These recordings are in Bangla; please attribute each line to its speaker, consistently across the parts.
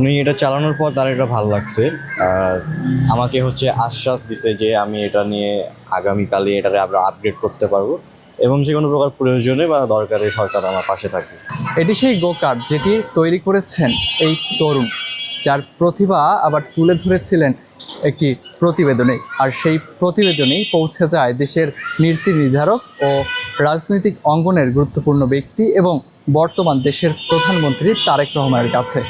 Speaker 1: উনি এটা চালানোর পর তার এটা ভালো লাগছে। আর আমাকে আশ্বাস দিছে যে আমি এটা নিয়ে আগামীকালে এটারে আমরা আপগ্রেড করতে পারবো এবং যে কোনো প্রকার প্রয়োজনে বা দরকারে সরকার আমার পাশে থাকবে।
Speaker 2: এটি সেই গোকার যেটি তৈরি করেছেন এই তরুণ, যার প্রতিভা আবার তুলে ধরেছিলেন একটি প্রতিবেদনে। আর সেই প্রতিবেদনেই পৌঁছে যায় দেশের নীতি নির্ধারক ও রাজনৈতিক অঙ্গনের গুরুত্বপূর্ণ ব্যক্তি এবং বর্তমান দেশের প্রধানমন্ত্রী তারেক রহমানের কাছে।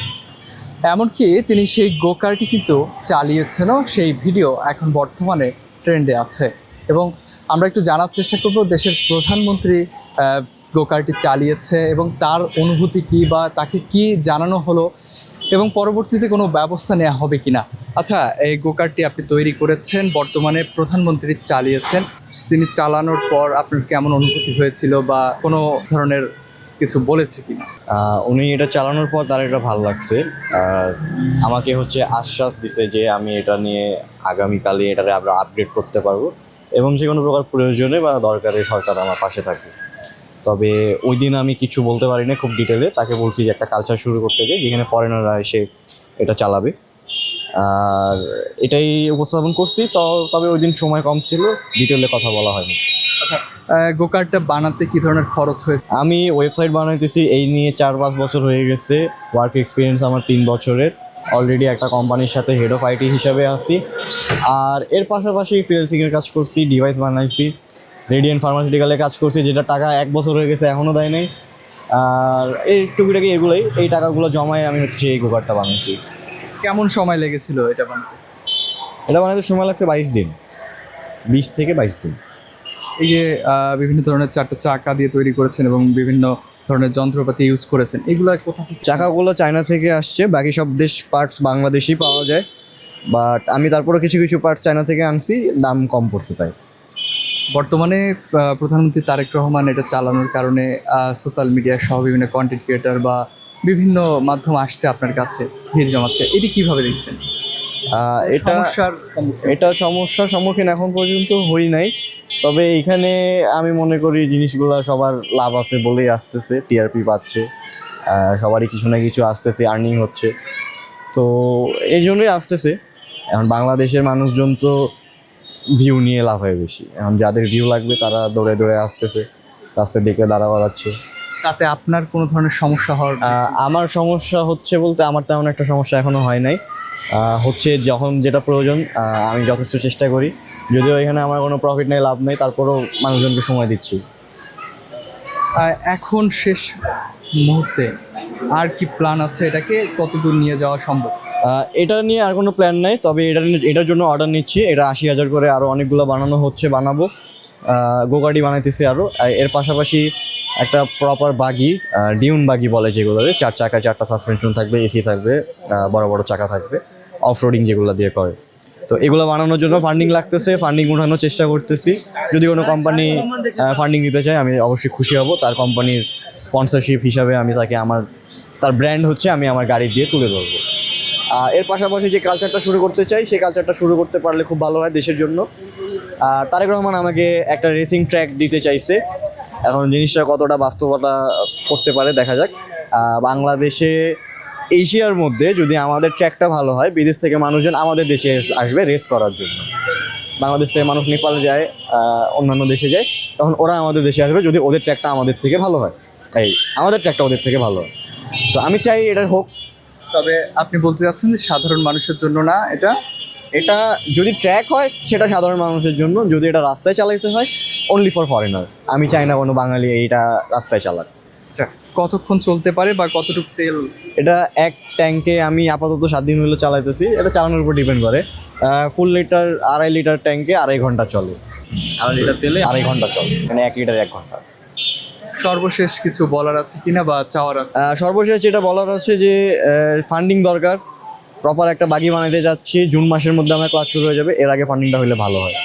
Speaker 2: এমনকি তিনি সেই গোকারটি কিন্তু চালিয়েছেনও, সেই ভিডিও এখন বর্তমানে ট্রেন্ডে আছে। এবং আমরা একটু জানার চেষ্টা করব দেশের প্রধানমন্ত্রী গোকারটি চালিয়েছে এবং তার অনুভূতি কী, বা তাকে কি জানানো হলো এবং পরবর্তীতে কোনো ব্যবস্থা নেওয়া হবে কি না। আচ্ছা, এই গোকারটি আপনি তৈরি করেছেন, বর্তমানে প্রধানমন্ত্রী চালিয়েছেন, তিনি চালানোর পর আপনার কেমন অনুভূতি হয়েছিল বা কোনো ধরনের কিছু বলেছে কিনা?
Speaker 1: উনি এটা চালানোর পর তার এটা ভালো লাগছে। আর আমাকে আশ্বাস দিছে যে আমি এটা নিয়ে আগামীকালে এটারে আমরা আপগ্রেড করতে পারবো এবং যে কোনো প্রকার প্রয়োজনে বা দরকারে সরকার আমার পাশে থাকবে। তবে ওই দিন আমি কিছু বলতে পারি না খুব ডিটেলে। তাকে বলছি যে একটা কালচার শুরু করতে যাই যেখানে ফরেনাররা এসে এটা চালাবে, আর এটাই উপস্থাপন করছি। তবে ওই দিন সময় কম ছিল, ডিটেলে কথা বলা হয়নি।
Speaker 2: আচ্ছা, গোকারটা বানাতে কি ধরনের খরচ হয়েছে?
Speaker 1: আমি ওয়েবসাইট বানাইতেছি, এই নিয়ে 4-5 বছর হয়ে গেছে। ওয়ার্ক এক্সপিরিয়েন্স আমার 3 বছরের। অলরেডি একটা কোম্পানির সাথে হেড অফ আইটি হিসাবে আছি। আর এর পাশাপাশি ফ্রিল্যান্সিংয়ের কাজ করছি, ডিভাইস বানাইছি, রেডিয়েন্ট ফার্মাসিউটিক্যালে কাজ করছি, যেটা টাকা 1 বছর হয়ে গেছে এখনও দেয় নাই। আর এই টুকিটাকি এগুলোই, এই টাকাগুলো জমায় আমি এই গোকারটা বানাইছি।
Speaker 2: কেমন সময় লেগেছিল এটা বানাতে?
Speaker 1: এটা বানাতে সময় লাগছে 22 দিন, 20 থেকে 22 দিন।
Speaker 2: এই যে বিভিন্ন ধরনের 4টা চাকা দিয়ে তৈরি করেছেন এবং বিভিন্ন ধরনের যন্ত্রপাতি ইউজ করেছেন, এগুলো কোথা থেকে?
Speaker 1: চাকাগুলো চায়না থেকে আসছে, বাকি সব পার্টস বাংলাদেশেই পাওয়া যায়। বাট আমি তারপরে কিছু কিছু পার্টস চায়না থেকে আনছি, দাম কম পড়ছে তাই।
Speaker 2: বর্তমানে প্রধানমন্ত্রী তারেক রহমান এটা চালানোর কারণে সোশ্যাল মিডিয়া সহ বিভিন্ন কন্টেন্ট ক্রিয়েটার বা বিভিন্ন মাধ্যম আসছে আপনার কাছে, ভিড় জমাচ্ছে, এটি কিভাবে দেখছেন?
Speaker 1: সমস্যার সম্মুখীন এখন পর্যন্ত হই নাই। তবে এখানে আমি মনে করি জিনিসগুলো সবার লাভ আছে বলেই আসতেছে, টিআরপি পাচ্ছে, সবারই কিছু না কিছু আসতেছে, আর্নিং হচ্ছে, তো এই জন্যই আসতেছে। এখন বাংলাদেশের মানুষজন তো ভিউ নিয়ে লাভ হয় বেশি। এখন যাদের ভিউ লাগবে তারা দৌড়ে দৌড়ে আসতেছে, রাস্তায় দেখে দাঁড়া বাড়াচ্ছে।
Speaker 2: তাতে আপনার কোনো ধরনের সমস্যা হওয়ার?
Speaker 1: আমার সমস্যা হচ্ছে বলতে আমার তেমন একটা সমস্যা এখনও হয় নাই। যখন যেটা প্রয়োজন আমি যথেষ্ট চেষ্টা করি, যদিও এখানে আমার কোনো প্রফিট নেই, লাভ নেই, তারপরেও মানুষজনকে সময় দিচ্ছি।
Speaker 2: এখন শেষ মুহূর্তে আর কি প্ল্যান আছে? এটাকে কতদূর নিয়ে যাওয়া সম্ভব?
Speaker 1: এটা নিয়ে আর কোনো প্ল্যান নাই, তবে এটার জন্য অর্ডার নিচ্ছি। এটা 80,000 করে আরও অনেকগুলো বানাবো। গোগাড়ি বানাইতেছি আরও। এর পাশাপাশি একটা প্রপার বাগি, ডিউন বাগি বলে যেগুলোরে, 4 চাকা, 4টা সাসপেনশন থাকবে, এসি থাকবে, বড় বড় চাকা থাকবে, অফ রোডিং যেগুলো দিয়ে করে। তো এগুলো বানানোর জন্য ফান্ডিং লাগতেছে, ফান্ডিং উঠানোর চেষ্টা করতেছি। যদি কোনো কোম্পানি ফান্ডিং দিতে চায় আমি অবশ্যই খুশি হব। তার কোম্পানির স্পন্সরশিপ হিসাবে আমি তার ব্র্যান্ড আমি আমার গাড়ি দিয়ে তুলে ধরবো। এর পাশাপাশি যে কালচারটা শুরু করতে চাই, সেই কালচারটা শুরু করতে পারলে খুব ভালো হয় দেশের জন্য। তারেক রহমান আমাকে একটা রেসিং ট্র্যাক দিতে চাইছে, এখন জিনিসটা কতটা বাস্তবতা করতে পারে দেখা যাক। বাংলাদেশে, এশিয়ার মধ্যে যদি আমাদের ট্র্যাকটা ভালো হয়, বিদেশ থেকে মানুষজন আমাদের দেশে আসবে রেস করার জন্য। বাংলাদেশ থেকে মানুষ নেপালে যায়, অন্যান্য দেশে যায়, তখন ওরা আমাদের দেশে আসবে যদি ওদের ট্র্যাকটা আমাদের থেকে ভালো হয়, আমাদের ট্র্যাকটা ওদের থেকে ভালো হয়। তো আমি চাই এটা হোক।
Speaker 2: তবে আপনি বলতে চাচ্ছেন যে সাধারণ মানুষের জন্য না,
Speaker 1: এটা যদি ট্র্যাক হয় সেটা সাধারণ মানুষের জন্য, যদি এটা রাস্তায় চালাইতে হয় অনলি ফর ফরেনার। আমি চাই না কোনো বাঙালি এইটা রাস্তায় চালাক।
Speaker 2: আচ্ছা, কতক্ষণ চলতে পারে বা কতটুকু তেল?
Speaker 1: এটা এক ট্যাঙ্কে আমি আপাতত 7 দিন হলো চালাইতেছি। এটা চালানোর উপর ডিপেন্ড করে। ফুল লিটার 2.5 লিটার ট্যাঙ্কে 2.5 ঘন্টা চলে, 2.5 লিটার তেলে 2.5 ঘন্টা চলে, মানে 1 লিটার 1 ঘন্টা।
Speaker 2: সর্বশেষ কিছু বলার আছে কিনা বা চাওয়ার আছে?
Speaker 1: সর্বশেষ যেটা বলার আছে যে ফান্ডিং দরকার। প্রপার একটা বাগি বানাতে যাচ্ছি, জুন মাসের মধ্যে আমার ক্লাস শুরু হয়ে যাবে, এর আগে ফান্ডিংটা হলে ভালো হয়।